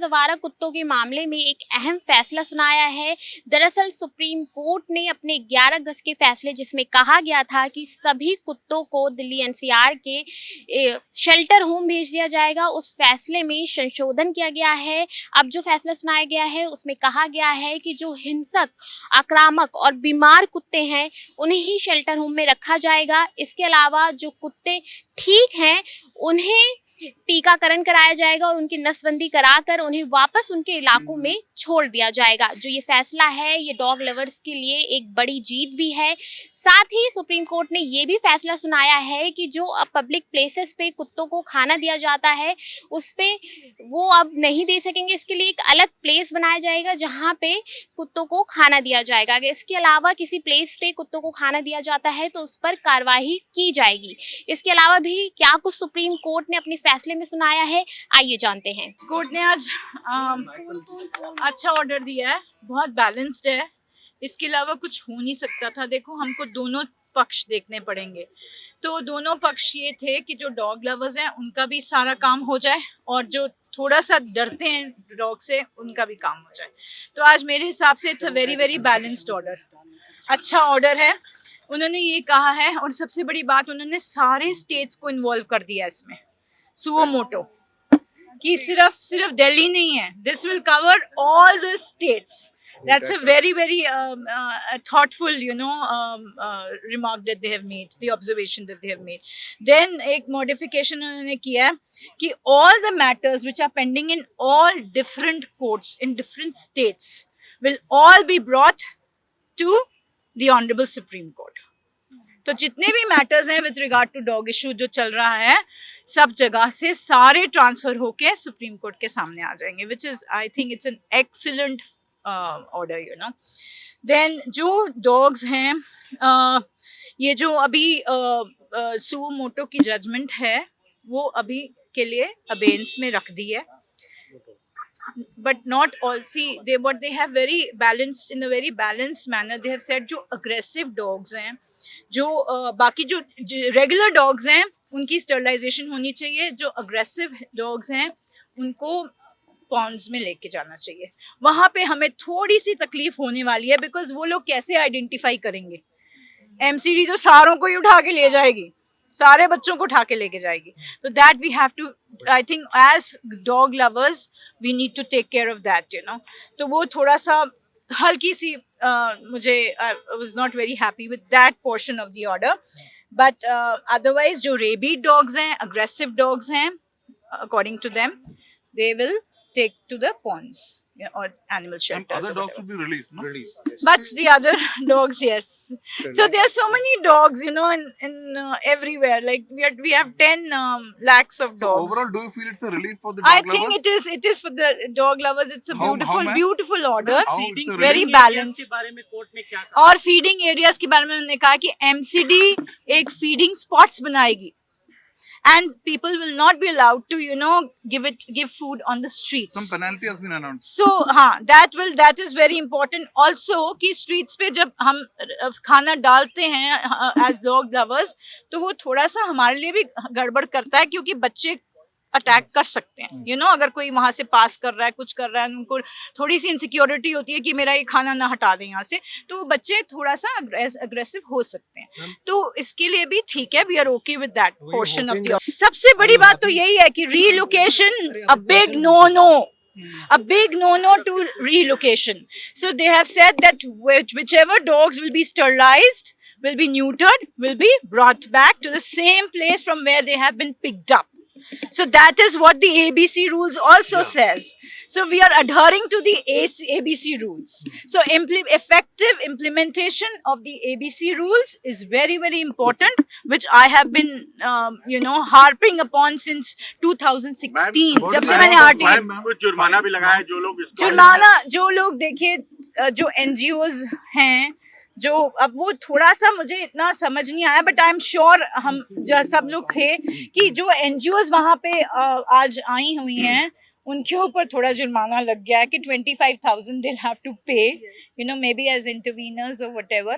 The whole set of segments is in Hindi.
आवारा कुत्तों के मामले में एक अहम फैसला सुनाया है। दरअसल सुप्रीम कोर्ट ने अपने 11 अगस्त के फैसले, जिसमें कहा गया था कि सभी कुत्तों को दिल्ली एनसीआर के शेल्टर होम भेज दिया जाएगा, उस फैसले में संशोधन किया गया है। अब जो फैसला सुनाया गया है उसमें कहा गया है कि जो हिंसक, आक्रामक और बीमार कुत्ते हैं उन्हें ही शेल्टर होम में रखा जाएगा। इसके अलावा जो कुत्ते ठीक हैं उन्हें टीकाकरण कराया जाएगा और उनकी नसबंदी कराकर उन्हें वापस उनके इलाकों में छोड़ दिया जाएगा। जो ये फैसला है ये डॉग लवर्स के लिए एक बड़ी जीत भी है। साथ ही सुप्रीम कोर्ट ने ये भी फैसला सुनाया है कि जो पब्लिक प्लेसेस पे कुत्तों को खाना दिया जाता है उस पे वो अब नहीं दे सकेंगे। इसके लिए एक अलग प्लेस बनाया जाएगा जहाँ पे कुत्तों को खाना दिया जाएगा। अगर इसके अलावा किसी प्लेस पे कुत्तों को खाना दिया जाता है तो उस पर कार्रवाई की जाएगी। इसके अलावा भी क्या कुछ सुप्रीम कोर्ट ने अपने फैसले में सुनाया है, आइए जानते हैं। कोर्ट ने आज अच्छा ऑर्डर दिया है, बहुत बैलेंस्ड है। इसके अलावा कुछ हो नहीं सकता था। देखो, हमको दोनों पक्ष देखने पड़ेंगे। तो दोनों पक्ष ये थे कि जो डॉग लवर्स हैं उनका भी सारा काम हो जाए और जो थोड़ा सा डरते हैं डॉग से उनका भी काम हो जाए। तो आज मेरे हिसाब से it's a very very balanced order, अच्छा ऑर्डर है। उन्होंने ये कहा है और सबसे बड़ी बात, उन्होंने सारे स्टेट्स को इन्वॉल्व कर दिया इसमें। सुओ मोटो कि सिर्फ दिल्ली नहीं है, this will cover all the states. That's a very very thoughtful, remark that they have made, the observation that they have made. Then एक modification उन्होंने किया है कि all the matters which are pending in all different courts in different states will all be brought to the Honorable Supreme Court. तो जितने भी मैटर्स हैं with regard to dog issue जो चल रहा है, सब जगह से सारे ट्रांसफर होके सुप्रीम कोर्ट के सामने आ जाएंगे, which is I think it's an excellent order, then जो डॉग्स हैं, ये जो अभी सुओ मोटो की जजमेंट है वो अभी के लिए अबेंस में रख दी है, but not all. See, they have very balanced, in a very balanced manner they have said जो aggressive dogs हैं, जो बाकी जो रेगुलर डॉग्स हैं उनकी स्टरलाइजेशन होनी चाहिए, जो अग्रेसिव डॉग्स हैं उनको पॉन्ड्स में लेके जाना चाहिए। वहाँ पे हमें थोड़ी सी तकलीफ होने वाली है, बिकॉज वो लोग कैसे आइडेंटिफाई करेंगे? एमसीडी तो सारों को ही उठा के ले जाएगी, सारे बच्चों को उठा के लेके जाएगी। तो that we have to, I think as dog lovers we need to take care of that, तो वो थोड़ा सा हल्की सी मुझे I was not very happy with that portion of the order, but otherwise जो रेबीड डॉग्स हैं, अग्रेसिव डॉग्स हैं, according to them they will take to the pounds or animal shelters. Other dogs will be released, no? But the other dogs, yes. So there are so many dogs, in everywhere. Like we have 10 lakhs of dogs. So overall, do you feel it's a relief for the dog lovers? I think it is for the dog lovers. It's a beautiful order. Very balanced. और feeding areas के बारे में उन्होंने कहा कि MCD एक feeding spots बनाएगी. And people will not be allowed to, give food on the streets. Some penalty has been announced. So, that is very important. Also, कि streets पे जब हम खाना डालते हैं as dog lovers, तो वो थोड़ा सा हमारे लिए भी गड़बड़ करता है, क्योंकि बच्चे अटैक कर सकते हैं, अगर कोई वहां से पास कर रहा है, कुछ कर रहा है, उनको थोड़ी सी इनसिक्योरिटी होती है कि मेरा ये खाना ना हटा दें यहाँ से, तो बच्चे थोड़ा सा अग्रेसिव हो सकते हैं। तो इसके लिए भी ठीक है, we are okay with that portion of the. सबसे बड़ी बात तो यही है कि relocation a big no to relocation. So they have said that whichever dogs will be sterilized, will be neutered, will be brought back to the same place from where they have been picked up. So that is what the ABC rules also says. So we are adhering to the ABC rules. So effective implementation of the ABC rules is very very important, which I have been harping upon since 2016. जब से मैंने RTI जुर्माना भी लगाया जो लोग देखिए जो NGOs हैं, जो अब वो थोड़ा सा मुझे इतना समझ नहीं आया, बट आई एम श्योर हम जो सब लोग थे कि जो NGOs वहाँ पे आज आई हुई हैं उनके ऊपर थोड़ा जुर्माना लग गया है कि 25,000 they'll have to pay, you know, maybe as interveners or whatever,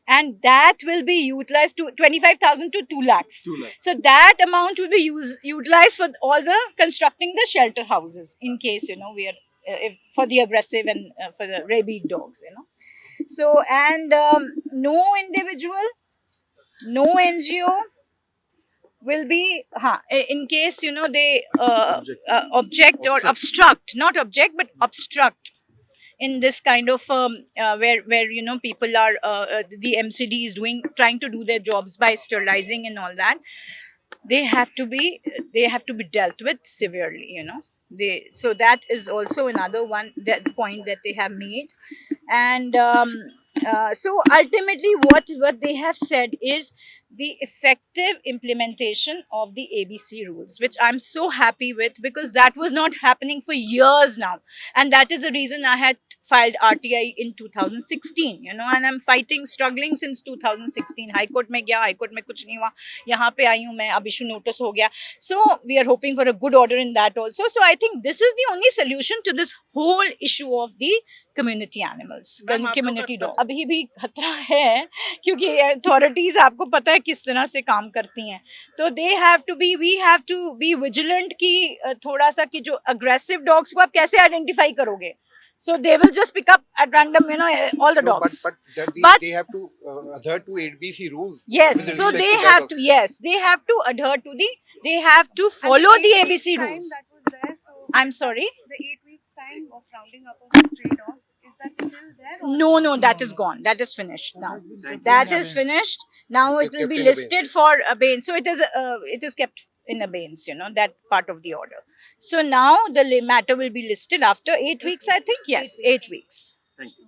and that will be utilized to 25,000 to 2 lakhs. 2 lakhs. So that amount will be utilized for all the constructing the shelter houses in case, you know, we are if, for the aggressive and for the rabid dogs, you know. So and no individual, no NGO will be in case, you know, they object or obstruct, not object but obstruct in this kind of where you know people are the MCD is trying to do their jobs by sterilizing and all that, they have to be dealt with severely, you know. So that is also another one that point that they have made. And so ultimately what they have said is the effective implementation of the ABC rules, which I'm so happy with, because that was not happening for years now, and that is the reason I had filed RTI in 2016, you know, and I'm struggling since 2016. High Court में गया, High Court में कुछ नहीं हुआ, यहाँ पे आई हूँ मैं, अब issue notice हो गया. So we are hoping for a good order in that also. So I think this is the only solution to this whole issue of the community animals, community dogs. अभी भी खतरा है क्योंकि authorities आपको पता है किस तरह से काम करती हैं, तो we have to be vigilant कि थोड़ा सा कि जो aggressive dogs को आप कैसे identify करोगे. So they will just pick up at random, you know, all the dogs. But they have to adhere to ABC rules. Yes, so they have to. Yes, they have to adhere to they have to follow the ABC rules. That was there, so I'm sorry. the 8 weeks time of rounding up of the stray dogs, is that still there? Or No, that is gone. That is finished now. That is finished. Now it will be listed for abeyance. So it is kept in abeyance, you know, that part of the order. So now the matter will be listed after 8 weeks, I think. Yes, 8 weeks. Thank you.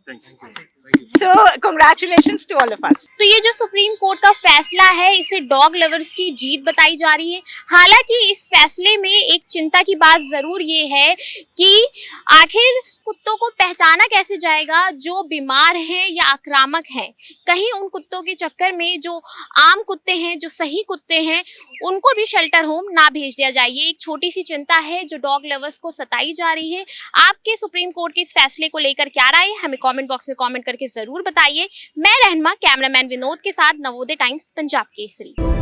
So congratulations to all of us. तो ये जो सुप्रीम कोर्ट का फैसला है, इसे डॉग लवर्स की जीत बताई जा रही है. हालांकि इस फैसले में एक चिंता की बात जरूर ये है कि आखिर कुत्तों को पहचाना कैसे जाएगा जो बीमार हैं या आक्रामक हैं. कहीं उन कुत्तों के चक्कर में जो आम कुत्ते हैं, जो सही कुत्ते हैं, उनको भी शेल्टर होम ना भेज दिया जाए. ये एक छोटी सी चिंता है जो डॉग लवर्स को सताई जा रही है. आपके सुप्रीम कोर्ट के इस फैसले को लेकर क्या राय है, हमें कमेंट बॉक्स में कमेंट करके जरूर बताइए. मैं रहनमा, कैमरामैन विनोद के साथ, नवोदय टाइम्स, पंजाब केसरी.